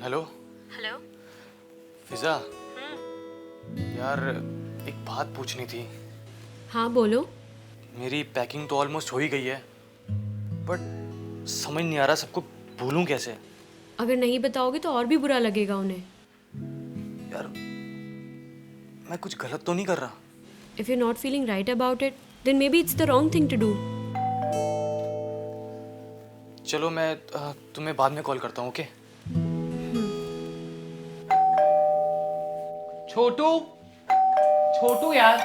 Hello. Hello. फिजा, यार एक बात पूछनी थी। हाँ बोलो। मेरी पैकिंग तो ऑलमोस्ट हो ही गई है, बट समझ नहीं आ रहा सबको भूलूं कैसे। अगर नहीं बताओगे तो और भी बुरा लगेगा उन्हें। यार मैं कुछ गलत तो नहीं कर रहा? If you not feeling right about it then maybe it's the wrong thing to do. चलो मैं तुम्हें बाद में कॉल करता हूँ, ओके? छोटू, छोटू यार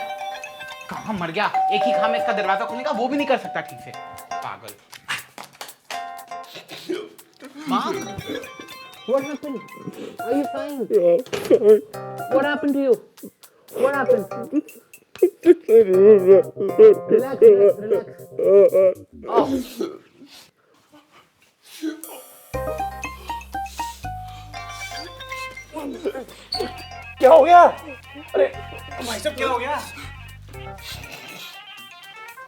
कहाँ मर गया? एक ही काम में इसका दरवाजा खोलने का वो भी नहीं कर सकता ठीक से, पागल। माँ, What happened? Are you fine? Yeah. What happened to you? What happened? Relax, relax, relax. Oh. क्या हो गया? अरे भाई साहब क्या हो गया?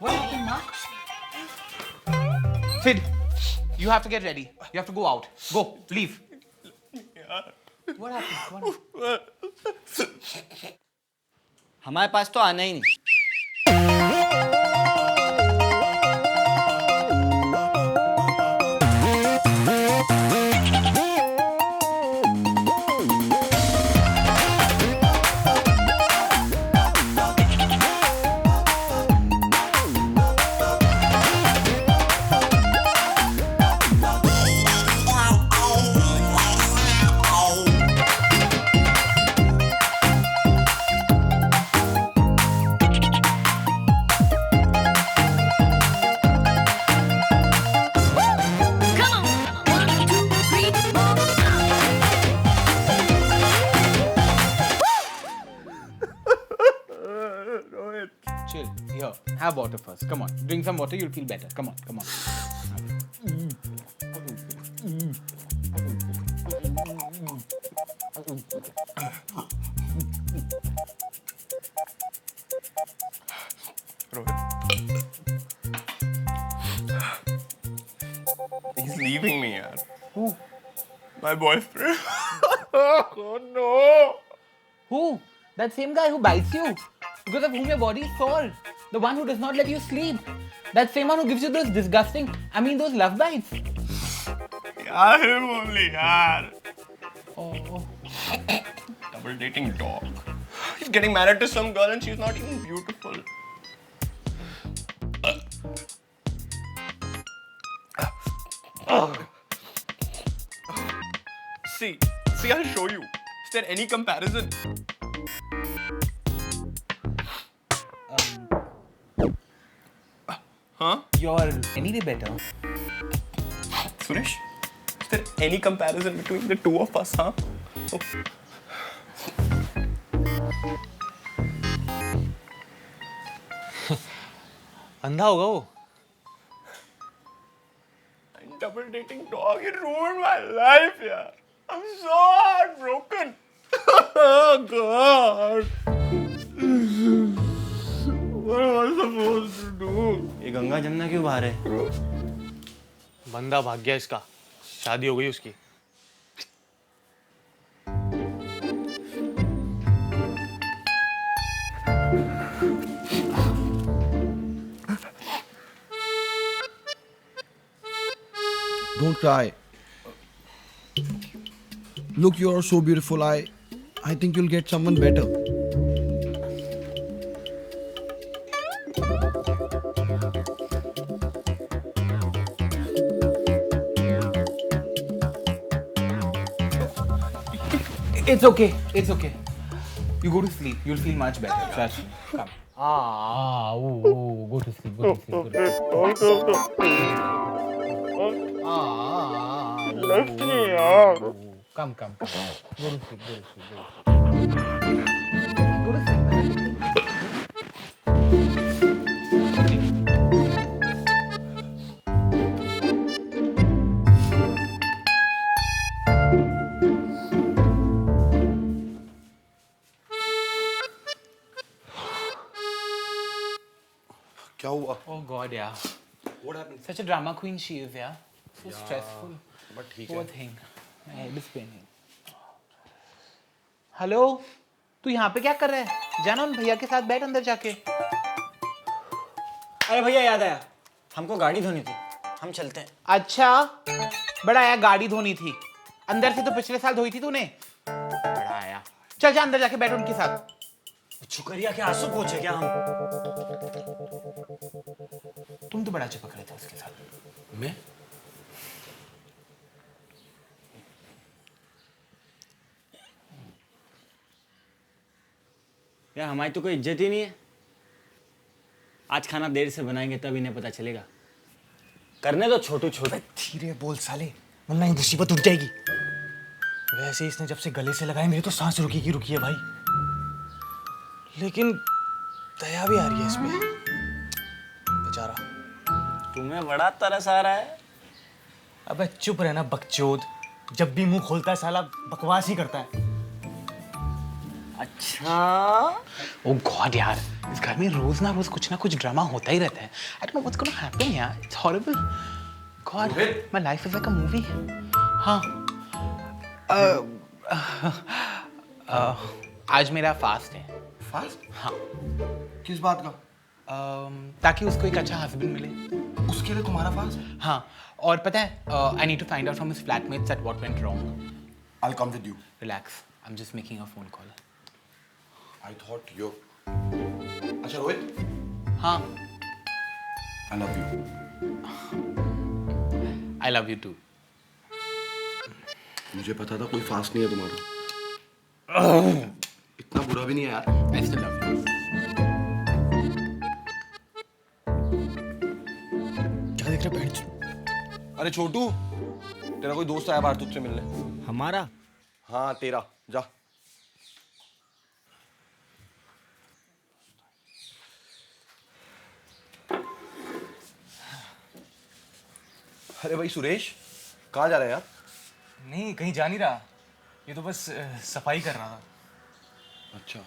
What happened, माँ? Sid, you have to get ready. You have to go out. Go, leave. What happened? What happened? हमारे पास तो आना ही नहीं। Chill. Here, have water first. Come on, drink some water. You'll feel better. Come on, come on. He's leaving me, yaar. Who? My boyfriend. Oh no! Who? That same guy who bites you, because of whom your body is sore. The one who does not let you sleep. That same one who gives you those those love bites. Yeah, him only, yaar. Oh. Double dating dog. He's getting married to some girl and she's not even beautiful. See, I'll show you. Is there any comparison? Huh? You're any day better. Suresh, is there any comparison between the two of us, huh? Oh. अंधा होगा वो। Double dating dog, it ruined my life, yeah. I'm so heartbroken. Oh God. What am I supposed to do? ये गंगा जमुना क्यों बाहर है? बंदा भाग गया इसका, शादी हो गई उसकी। Don't cry. Look, you are so beautiful. I think you'll get someone better. It's okay. It's okay. You go to sleep. You'll feel much better. Trust me. Come. Go to sleep. Go to sleep. Go to sleep. Left me, yaar. Come. Go to sleep. Go to sleep. Go to sleep, man. क्या हुआ? Oh God, yeah. What happened? Such a drama queen she is, yeah. So stressful. But ठीक Poor है. thing. My head is spinning. Hello, तू यहाँ पे क्या कर रहा है? जाना उन भैया के साथ, बैठ अंदर जाके। अरे भैया याद आया, हमको गाड़ी धोनी थी, हम चलते हैं। अच्छा, बड़ा आया, गाड़ी धोनी थी। अंदर से तो पिछले साल धोई थी तूने। बड़ा आया, चल जा अंदर जाके बैठ उनके साथ। शुक्रिया के आंसू पूछे क्या हम? तुम तो बड़ा चिपक रहे थे उसके साथ। मैं यार हमारी तो कोई इज्जत ही नहीं है। आज खाना देर से बनाएंगे तब इन्हें पता चलेगा। करने दो छोटू छोटू। धीरे बोल साले, वरना ये मुसीबत उठ जाएगी। वैसे इसने जब से गले से लगाए मेरी तो सांस रुकी है भाई। लेकिन दया भी आ रही है इसमें, बेचारा। तुम्हें बड़ा तरस आ रहा है। अबे चुप रहना बकचोद, जब भी मुंह खोलता है साला बकवास ही करता है। अच्छा, ओ गॉड यार, इस घर में रोज ना रोज कुछ ना कुछ ड्रामा होता ही रहता है। I don't know what's gonna happen यार, it's horrible. God, my life is like a movie. हाँ, आज मेरा फास्ट है। फास्ट? हाँ, किस बात का? ताकि उसको एक अच्छा हस्बैंड मिले। उसके लिए तुम्हारा फास्ट? हाँ, और पता है, I need to find out from his flatmates that what went wrong. I'll come with you. Relax, I am just making a phone call. I thought you. अच्छा रोहित, हाँ, I love you. I love you too. मुझे पता था कोई fast नहीं है तुम्हारा। इतना बुरा भी नहीं है यार। I still love you. क्या देख रहे बहन? अरे छोटू, तेरा कोई दोस्त आया बाहर तुझसे मिलने। हमारा? हाँ तेरा, जा। अरे भाई सुरेश, कहाँ जा रहा है यार? नहीं, कहीं जा नहीं रहा। ये तो बस सफाई कर रहा था। अच्छा।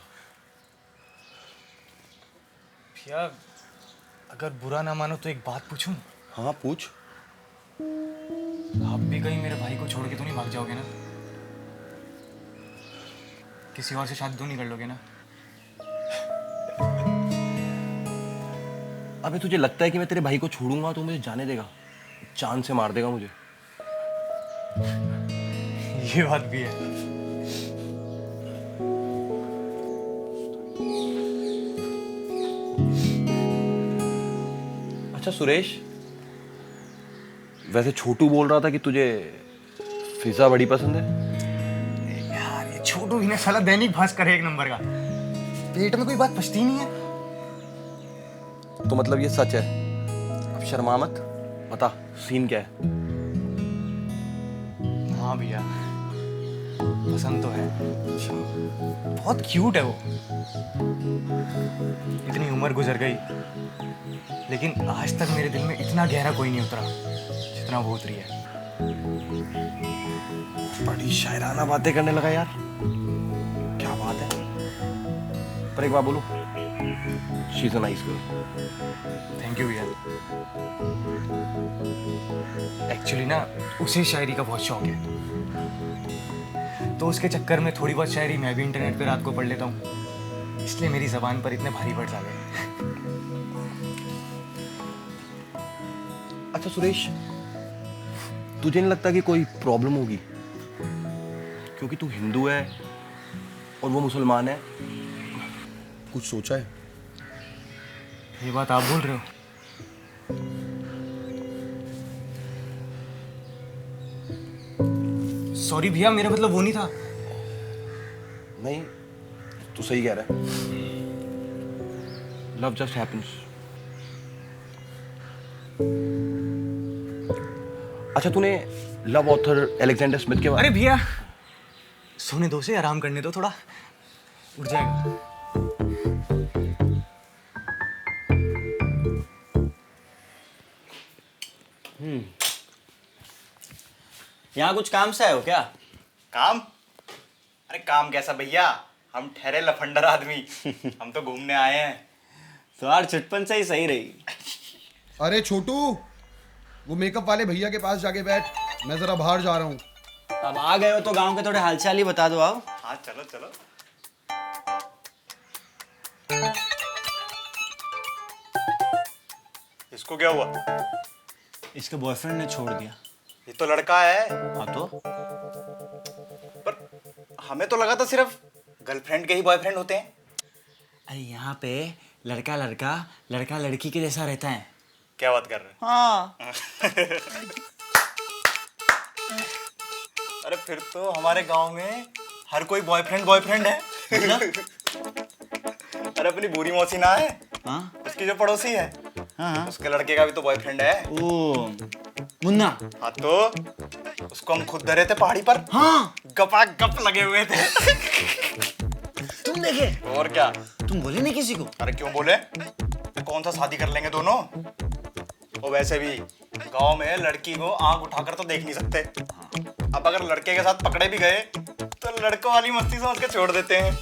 भैया, अगर बुरा ना मानो तो एक बात पूछूं? हाँ पूछ। आप भी कहीं मेरे भाई को छोड़ के तो नहीं भाग जाओगे ना? किसी और से शादी तो नहीं कर लोगे ना? अबे तुझे लगता है कि मैं तेरे भाई को छोड़ूंगा तो मुझे जाने देगा? जान से मार देगा मुझे। ये बात भी है। अच्छा सुरेश, वैसे छोटू बोल रहा था कि तुझे फिजा बड़ी पसंद है। यार ये छोटू ही ना साला दैनिक भास्कर है एक नंबर का। पेट में कोई बात पचती नहीं है। तो मतलब ये सच है? अब शर्मा मत, बता सीन क्या है? हाँ भैया, पसंद तो है। बहुत क्यूट है वो। इतनी उम्र गुजर गई लेकिन आज तक मेरे दिल में इतना गहरा कोई नहीं उतरा जितना वो उतरी है। बड़ी शायराना बातें करने लगा यार, क्या बात है। पर एक बात बोलूं, she is a nice girl. Thank you भैया। एक्चुअली ना उसे शायरी का बहुत शौक है, तो उसके चक्कर में थोड़ी बहुत शायरी मैं भी इंटरनेट पे रात को पढ़ लेता हूँ, इसलिए मेरी जबान पर इतने भारी वर्ड्स आ गए। अच्छा सुरेश, तुझे नहीं लगता कि कोई प्रॉब्लम होगी? क्योंकि तू हिंदू है और वो मुसलमान है। कुछ सोचा है? ये बात आप बोल रहे हो? सॉरी भैया, मेरा मतलब वो नहीं था। नहीं, तू सही कह रहा है। Love just happens. अच्छा तूने लव ऑथर अलेक्जेंडर स्मिथ के बारे अरे भैया, सोने दो से, आराम करने दो थोड़ा, उठ जाएगा। यहाँ कुछ काम से आए हो क्या? काम? अरे काम कैसा भैया, हम ठहरे लफंडर आदमी। हम तो घूमने आए हैं। तो यार चुटपन से ही सही रही। अरे छोटू, वो मेकअप वाले भैया के पास जाके बैठ, मैं जरा बाहर जा रहा हूँ। अब आ गए हो तो गांव के थोड़े हालचाल ही बता दो। आओ। हाँ चलो चलो। इसको क्या हुआ? इसके बॉयफ्रेंड ने छोड़ दिया। ये तो लड़का है। हाँ तो पर हमें तो लगा था सिर्फ गर्लफ्रेंड के ही बॉयफ्रेंड होते हैं। अरे यहाँ पे लड़का लड़का लड़का लड़की के जैसा रहता है। क्या बात कर रहे हैं? हाँ। अरे फिर तो हमारे गांव में हर कोई बॉयफ्रेंड है। अरे अपनी बुरी मौसी ना है, हाँ उसकी जो पड़ोसी है, हाँ। उसके लड़के का भी तो बॉयफ्रेंड है। ओ मुन्ना। हाँ तो उसको हम खुद धरे थे पहाड़ी पर। हाँ गपा गप लगे हुए थे। तुम देखे? और क्या? तुम बोले नहीं किसी को? अरे क्यों बोले? कौन सा शादी कर लेंगे दोनों? और वैसे भी गांव में लड़की को आंख उठाकर तो देख नहीं सकते। अब अगर लड़के के साथ पकड़े भी गए तो लड़कों वाली मस्ती समझ के छोड़ देते हैं।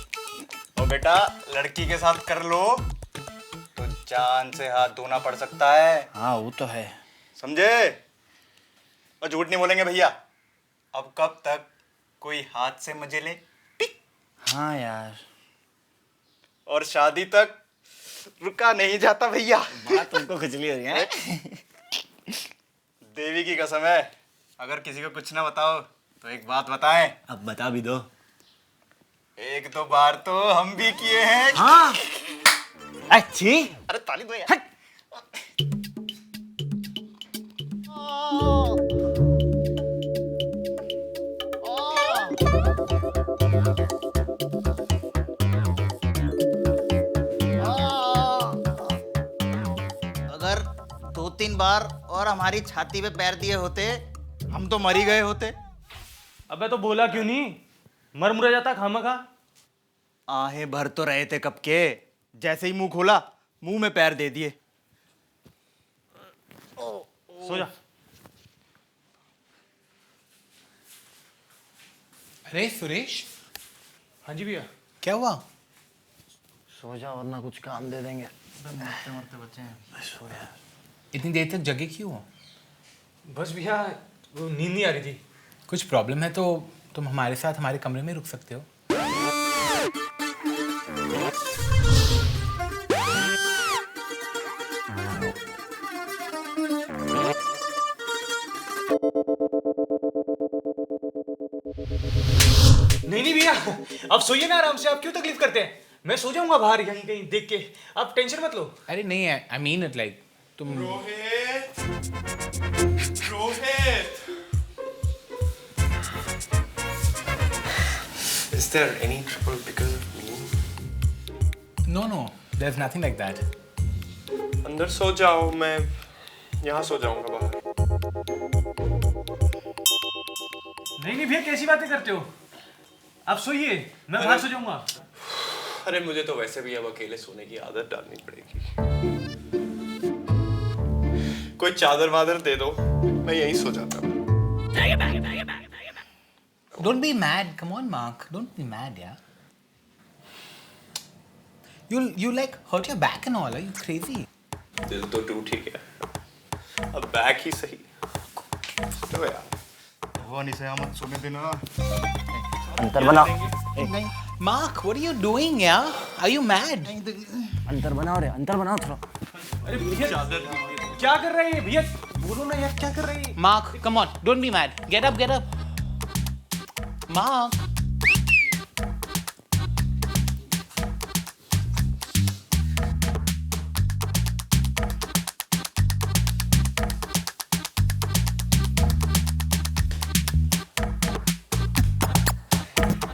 और बेटा लड़की के साथ कर लो तो जान से हाथ धोना पड़ सकता है। हाँ वो तो है। समझे? और झूठ नहीं बोलेंगे भैया। अब कब तक कोई हाथ से मजे ले? हाँ यार। और शादी तक रुका नहीं जाता भैया। बात तुमको खुजली हो रही है। देवी की कसम है, अगर किसी को कुछ ना बताओ तो एक बात बताएं। अब बता भी दो। एक दो बार तो हम भी किए हैं। हाँ अच्छी। अरे ताली दो यार। अगर 2-3 बार और हमारी छाती पे पैर दिए होते हम तो मर ही गए होते। अबे तो बोला क्यों नहीं? मर मुरा जाता खामखा। आहें भर तो रहे थे कब के, जैसे ही मुंह खोला मुंह में पैर दे दिए। सो जा। अरे सुरेश, हाँ जी भैया। क्या हुआ? सो जा वरना कुछ काम दे देंगे। इतनी देर तक जगे क्यों हो? बस भैया वो नींद नहीं आ रही थी। कुछ प्रॉब्लम है तो तुम हमारे साथ हमारे कमरे में रुक सकते हो। नहीं नहीं भैया, आप सोइए ना आराम से। आप क्यों तकलीफ करते हैं? मैं सो जाऊंगा बाहर यहीं कहीं देख के। आप टेंशन मत लो। अरे नहीं है, आई मीन इट लाइक तुम। Rohit, Rohit. Is there any trouble because of me? No no, there is nothing like that. अंदर सो जाओ, मैं यहाँ सो जाऊंगा बाहर। नहीं नहीं भैया, कैसी बातें करते हो? आप सोइए, मैं बाहर सो जाऊंगा। अरे मुझे तो वैसे भी अब अकेले सोने की आदत डालनी पड़ेगी। कोई चादर वादर दे दो, मैं यहीं सो जाता हूँ। Don't be mad. Come on, Mark. Don't be mad, yeah. You like hurt your back and all. Are you crazy? दिल तो टूट ही गया, अब बैक ही सही। चलो यार। वो नहीं से मत सोने देना। अंतर बनाओ। Mark, what are you doing, yeah? Are you mad? अंतर बनाओ रे, अंतर बनाओ थोड़ा। अरे भैया क्या कर रहे हैं भैया? बोलो ना यार, क्या कर रहे हैं? Mark, come on. Don't be mad. Get up, get up. Mark.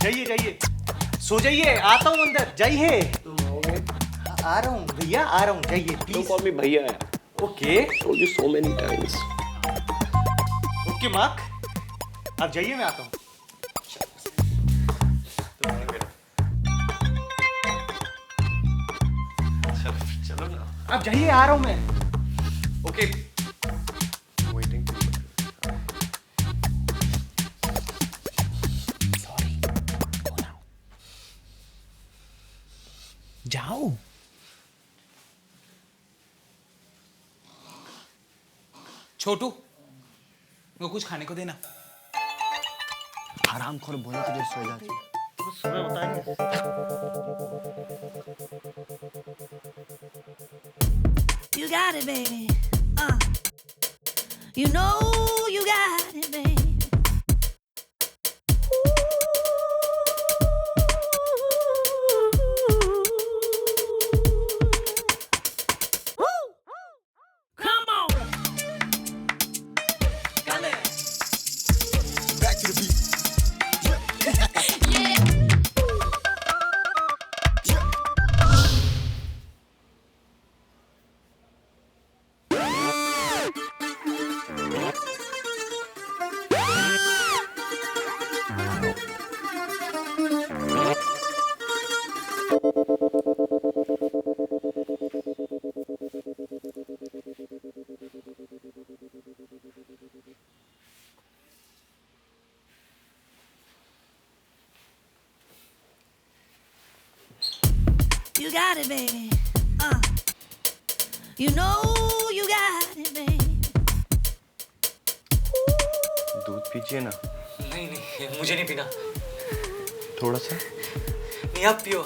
जाइए जाइए, सो जाइए। आता हूँ अंदर, जाइए। आ रहा हूँ भैया, आ रहा हूँ, जाइए Don't प्लीज। call me भैया यार। Okay Told you so many times. Okay mark, आप जाइए, मैं आता हूँ। चलो ना। आप जाइए, आ रहा हूँ मैं। Okay. Waiting for you. Sorry. Go now. जाओ। छोटू, वो कुछ खाने को देना। आराम खोर बोला तुझे सो जा। तो सुबह बताएंगे। You got it, baby. You know you got it, baby. Come on. Back to the beat. You got it, baby. You know you got it, baby. दूध पीजिए ना नहीं नहीं, मुझे नहीं पीना। थोड़ा सा। नहीं, आप पियो।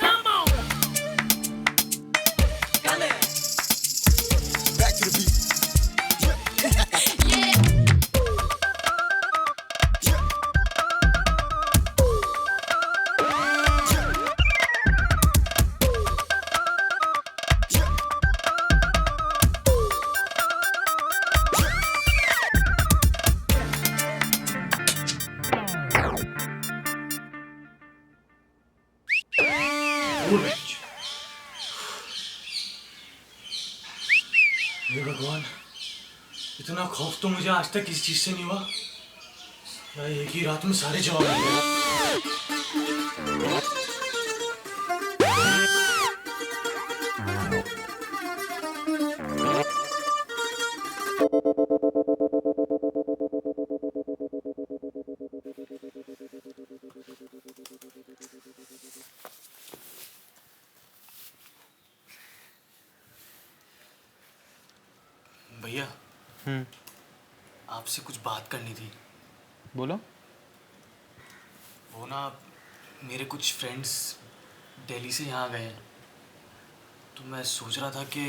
Come on. Back to the beat. हे भगवान, इतना खौफ तो मुझे आज तक किसी चीज से नहीं हुआ। क्या एक ही रात में सारे जवाब मिल गए? भैया, आपसे कुछ बात करनी थी। बोलो। वो ना, मेरे कुछ फ्रेंड्स दिल्ली से यहाँ गए हैं, तो मैं सोच रहा था कि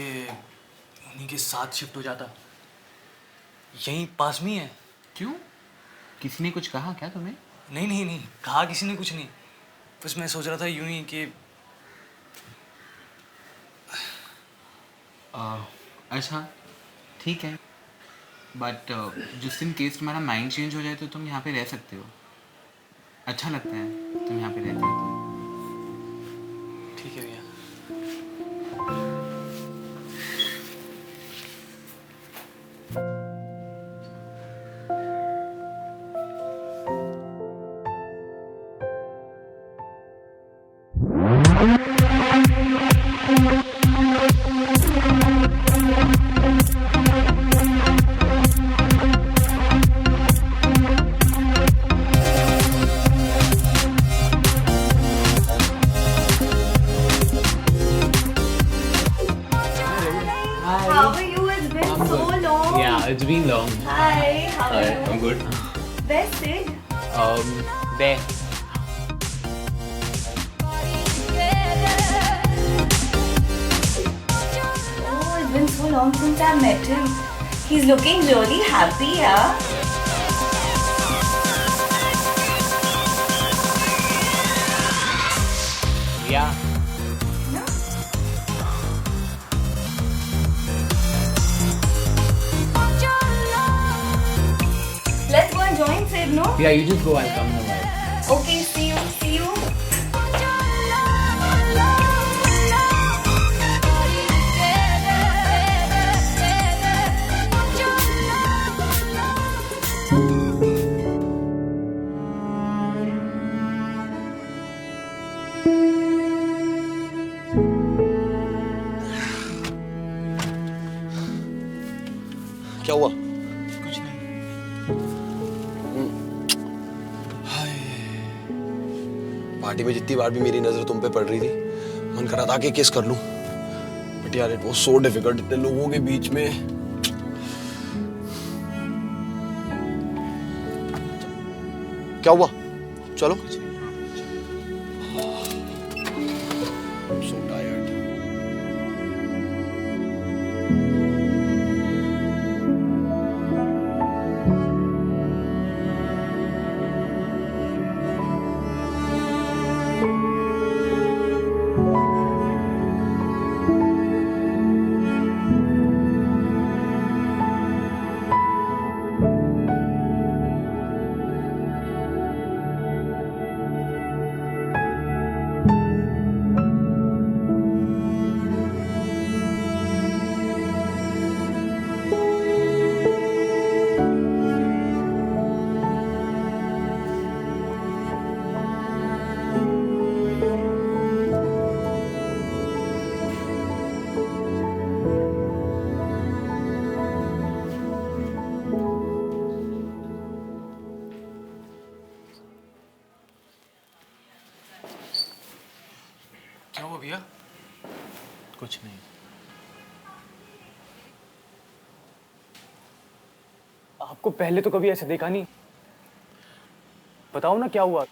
उन्हीं के साथ शिफ्ट हो जाता। यहीं पास में ही है। क्यों? किसी ने कुछ कहा क्या तुम्हें? नहीं नहीं नहीं, कहा किसी ने कुछ नहीं। बस मैं सोच रहा था यूं ही कि अच्छा ठीक है, बट जिस दिन केस तुम्हारा माइंड चेंज हो जाए तो तुम यहाँ पे रह सकते हो। अच्छा लगता है तुम यहाँ पे रहते हो तो। ठीक है भैया। How are you? It's been so long. Yeah, it's been long. Hi, how are you? I'm good. Where's Sid? There. Oh, it's been so long since I met him. He's looking really happy, yeah? Yeah. Let's go and join Sid, no? Yeah, you just go, I'll come in a while. Okay, see you, see you. क्या हुआ? कुछ नहीं। Party में जितनी बार भी मेरी नजर तुम पे पड़ रही थी, मन कर रहा था कि किस कर लूं, बट यार इट वाज सो डिफिकल्ट इतने लोगों के बीच में। क्या हुआ? चलो। So tired. क्या हुआ भैया? कुछ नहीं। आपको पहले तो कभी ऐसे देखा नहीं। बताओ ना क्या हुआ?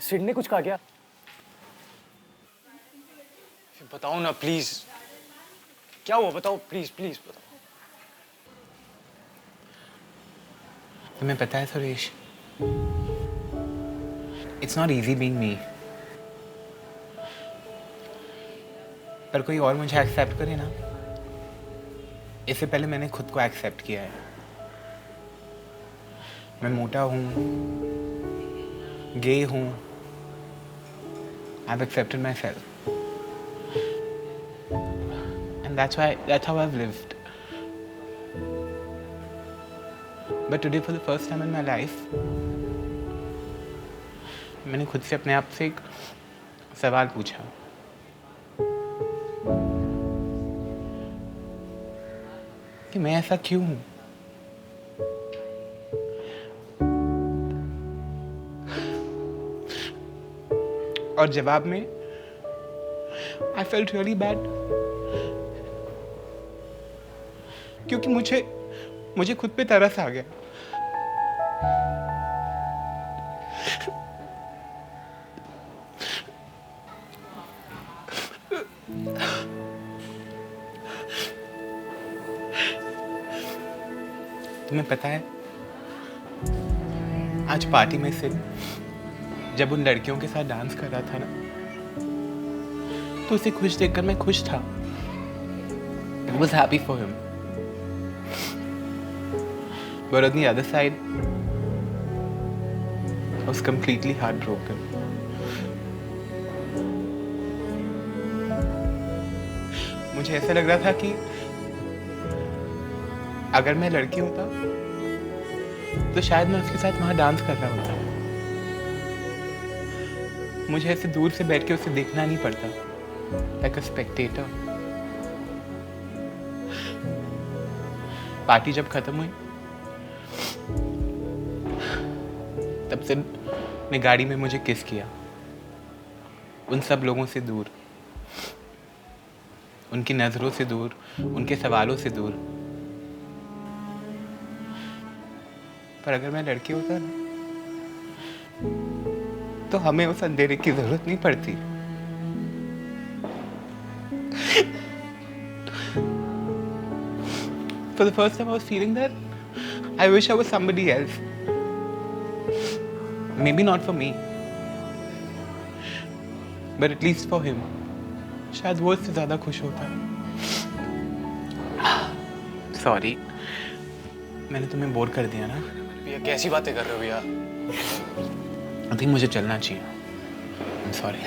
सिड ने कुछ कहा क्या? बताओ ना प्लीज, क्या हुआ? बताओ प्लीज प्लीज बताओ। तुम्हें पता है Suresh, it's not easy being me. पर कोई और मुझे एक्सेप्ट करे ना, इससे पहले मैंने खुद को एक्सेप्ट किया है। मैं मोटा हूँ, गे हूँ, I have accepted my self, and that's how I've lived. But today for the first time in my life, मैंने खुद से अपने आप से एक सवाल पूछा कि मैं ऐसा क्यों हूं? और जवाब में I felt really bad, क्योंकि मुझे खुद पे तरस आ गया। तुम्हें पता है, आज पार्टी में से जब उन लड़कियों के साथ डांस कर रहा था ना, तो उसे खुश देखकर मैं खुश था। I was happy for him. But on the other side, I was completely heartbroken. मुझे ऐसा लग रहा था कि अगर मैं लड़की होता तो शायद मैं उसके साथ वहां डांस कर रहा होता। मुझे ऐसे दूर से बैठ के उसे देखना नहीं पड़ता, like a spectator. पार्टी जब खत्म हुई, तब से ने गाड़ी में मुझे किस किया, उन सब लोगों से दूर, उनकी नजरों से दूर, उनके सवालों से दूर। पर अगर मैं लड़की होता ना, तो हमें उस अंधेरे की जरूरत नहीं पड़ती। For the first time I was feeling that I wish I was somebody else. Maybe not for me, but at least for him. शायद वो इससे ज्यादा खुश होता। Sorry, मैंने तुम्हें बोर कर दिया ना? भैया कैसी बातें कर रहे हो भैया? I think मुझे चलना चाहिए। I'm sorry.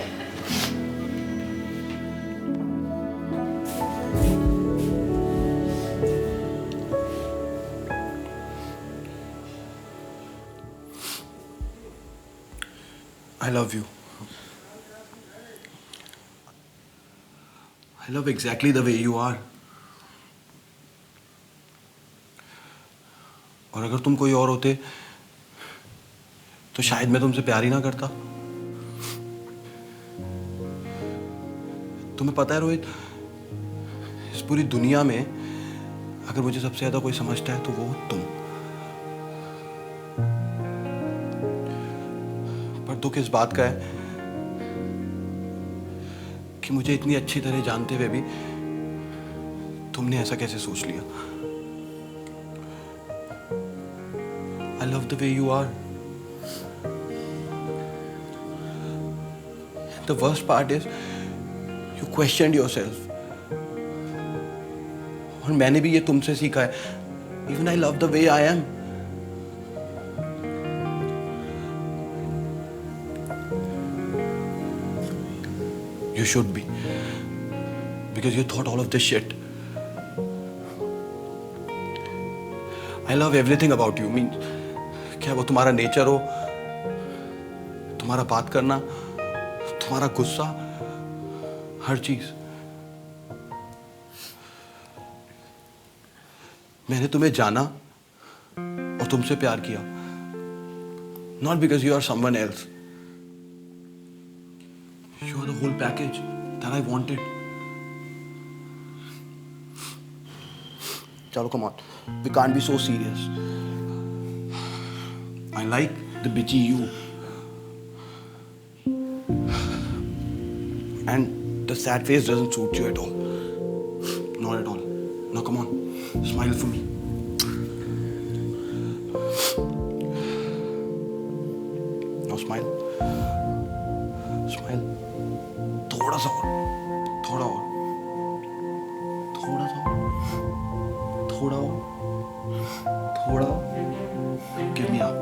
I love you. I love exactly the way you are. और अगर तुम कोई और होते तो शायद मैं तुमसे प्यार ही ना करता। तुम्हें पता है रोहित, इस पूरी दुनिया में अगर मुझे सबसे ज्यादा कोई समझता है तो वो तुम। दुख इस बात का है कि मुझे इतनी अच्छी तरह जानते हुए भी तुमने ऐसा कैसे सोच लिया। I love the way you are. The worst part is you questioned yourself. और मैंने भी ये तुमसे सीखा है. Even I love the way I am. You should be. Because you thought all of this shit. I love everything about you. Mean, क्या वो तुम्हारा नेचर हो, तुम्हारा बात करना, तुम्हारा गुस्सा, हर चीज. मैंने तुम्हें जाना और तुमसे प्यार किया. Not because you are someone else. You are the whole package that I wanted. Chalo, come on. We can't be so serious. I like the bitchy you. And the sad face doesn't suit you at all. Not at all. Now come on. Smile for me. Now smile. Smile. थोड़ा सा और. थोड़ा और. थोड़ा सा और. थोड़ा और. थोड़ा और. Give me a hug.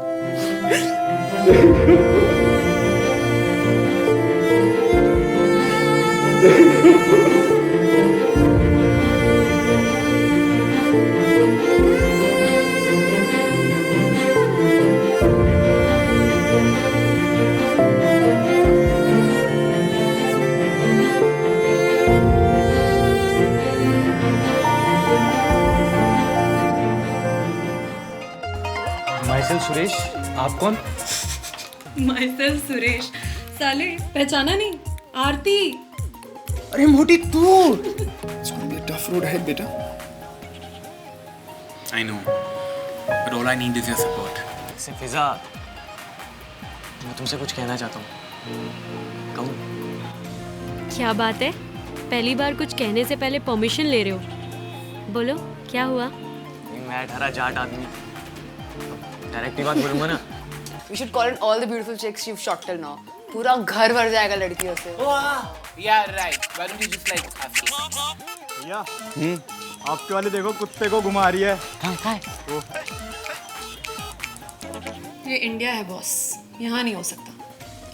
Myself Suresh, आप कौन? माइसेल्फ सुरेश. साले पहचाना नहीं? आरती. अरे मोटी तू. It's gonna be a tough road ahead, beta. I know, but all I need is your support. फिजा, मैं तुमसे कुछ कहना चाहता हूँ. कहूँ? क्या बात है? पहली बार कुछ कहने से पहले परमिशन ले रहे हो. बोलो क्या हुआ? मैं 18 जाट आदमी डायरेक्ट ही बात बोलूंगा ना. We should call in all the beautiful chicks you've shot till now. पूरा घर भर जाएगा लड़कियों से. Yeah, right. Why don't you just like ask it? भैया, आपके वाले देखो कुत्ते को घुमा रही है. कहाँ? ये इंडिया है बॉस, यहाँ नहीं हो सकता.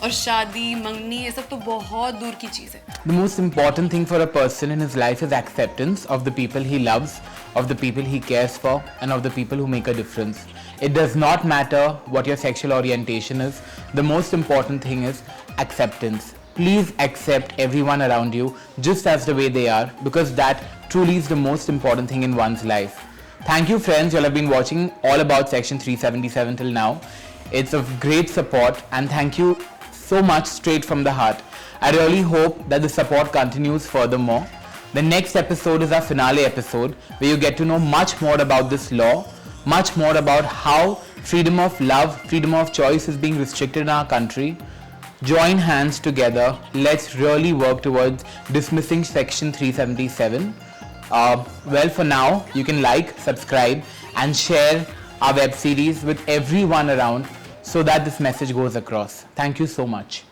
और शादी मंगनी ये सब तो बहुत दूर की चीज है. The most important thing for a person in his life is acceptance of the people he loves, of the people he cares for, and of the people who make a difference. It does not matter what your sexual orientation is. The most important thing is acceptance. Please accept everyone around you just as the way they are, because that truly is the most important thing in one's life. Thank you, friends. You all have been watching all about Section 377 till now. It's of great support, and thank you so much straight from the heart. I really hope that the support continues furthermore. The next episode is our finale episode, where you get to know much more about this law, much more about how freedom of love, freedom of choice is being restricted in our country. Join hands together. Let's really work towards dismissing Section 377. Well, for now, you can like, subscribe, and share our web series with everyone around so that this message goes across. Thank you so much.